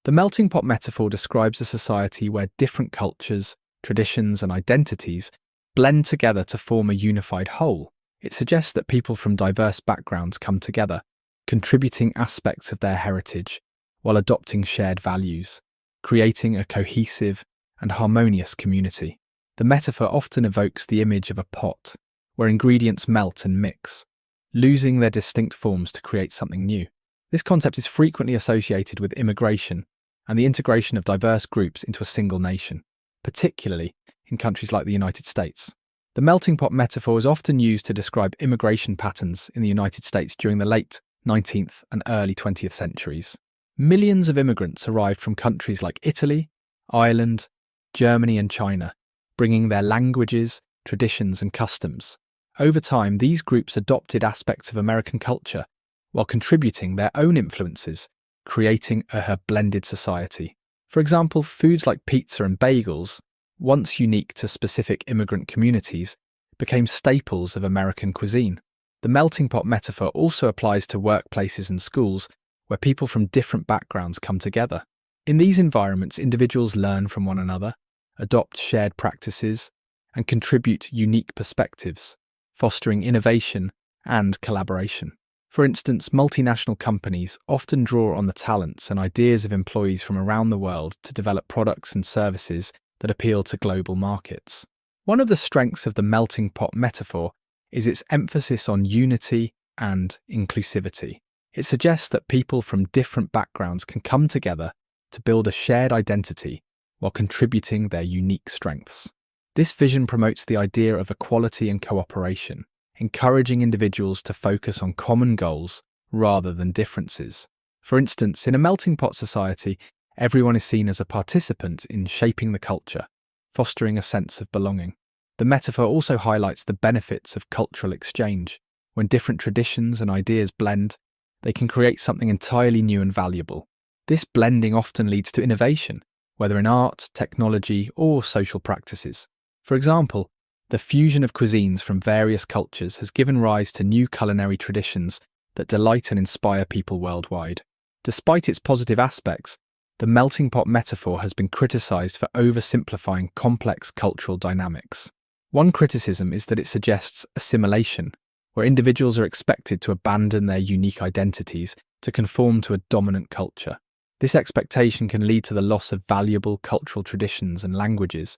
The melting pot metaphor describes a society where different cultures, traditions, and identities blend together to form a unified whole. It suggests that people from diverse backgrounds come together, contributing aspects of their heritage while adopting shared values, creating a cohesive and harmonious community. The metaphor often evokes the image of a pot, where ingredients melt and mix, losing their distinct forms to create something new. This concept is frequently associated with immigration and the integration of diverse groups into a single nation, particularly in countries like the United States. The melting pot metaphor is often used to describe immigration patterns in the United States during the late 19th and early 20th centuries. Millions of immigrants arrived from countries like Italy, Ireland, Germany, and China, bringing their languages, traditions, and customs. Over time, these groups adopted aspects of American culture while contributing their own influences, creating a blended society. For example, foods like pizza and bagels, once unique to specific immigrant communities, became staples of American cuisine. The melting pot metaphor also applies to workplaces and schools, where people from different backgrounds come together. In these environments, individuals learn from one another, adopt shared practices, and contribute unique perspectives, fostering innovation and collaboration. For instance, multinational companies often draw on the talents and ideas of employees from around the world to develop products and services that appeal to global markets. One of the strengths of the melting pot metaphor is its emphasis on unity and inclusivity. It suggests that people from different backgrounds can come together to build a shared identity while contributing their unique strengths. This vision promotes the idea of equality and cooperation, encouraging individuals to focus on common goals rather than differences. For instance, in a melting pot society, everyone is seen as a participant in shaping the culture, fostering a sense of belonging. The metaphor also highlights the benefits of cultural exchange. When different traditions and ideas blend, they can create something entirely new and valuable. This blending often leads to innovation, whether in art, technology, or social practices. For example, the fusion of cuisines from various cultures has given rise to new culinary traditions that delight and inspire people worldwide. Despite its positive aspects, the melting pot metaphor has been criticized for oversimplifying complex cultural dynamics. One criticism is that it suggests assimilation, where individuals are expected to abandon their unique identities to conform to a dominant culture. This expectation can lead to the loss of valuable cultural traditions and languages,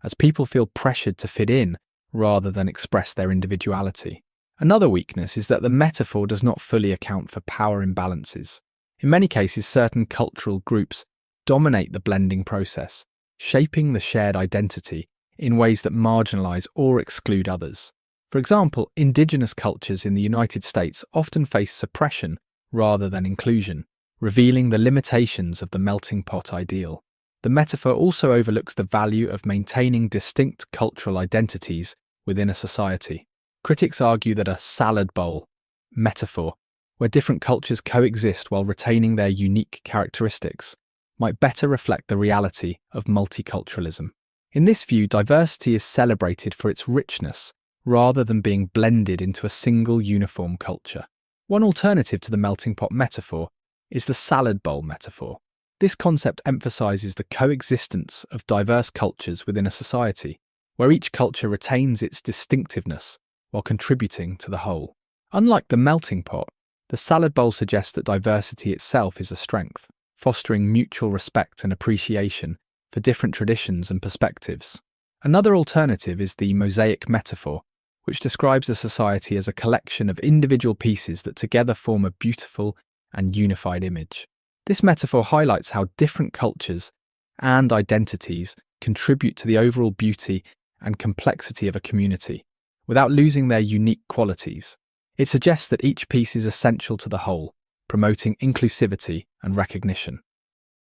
as people feel pressured to fit in rather than express their individuality. Another weakness is that the metaphor does not fully account for power imbalances. In many cases, certain cultural groups dominate the blending process, shaping the shared identity in ways that marginalize or exclude others. For example, indigenous cultures in the United States often face suppression rather than inclusion, revealing the limitations of the melting pot ideal. The metaphor also overlooks the value of maintaining distinct cultural identities within a society. Critics argue that a salad bowl metaphor, where different cultures coexist while retaining their unique characteristics, might better reflect the reality of multiculturalism. In this view, diversity is celebrated for its richness rather than being blended into a single uniform culture. One alternative to the melting pot metaphor is the salad bowl metaphor. This concept emphasizes the coexistence of diverse cultures within a society, where each culture retains its distinctiveness while contributing to the whole. Unlike the melting pot, the salad bowl suggests that diversity itself is a strength, fostering mutual respect and appreciation for different traditions and perspectives. Another alternative is the mosaic metaphor, which describes a society as a collection of individual pieces that together form a beautiful and unified image. This metaphor highlights how different cultures and identities contribute to the overall beauty and complexity of a community, without losing their unique qualities. It suggests that each piece is essential to the whole, promoting inclusivity and recognition.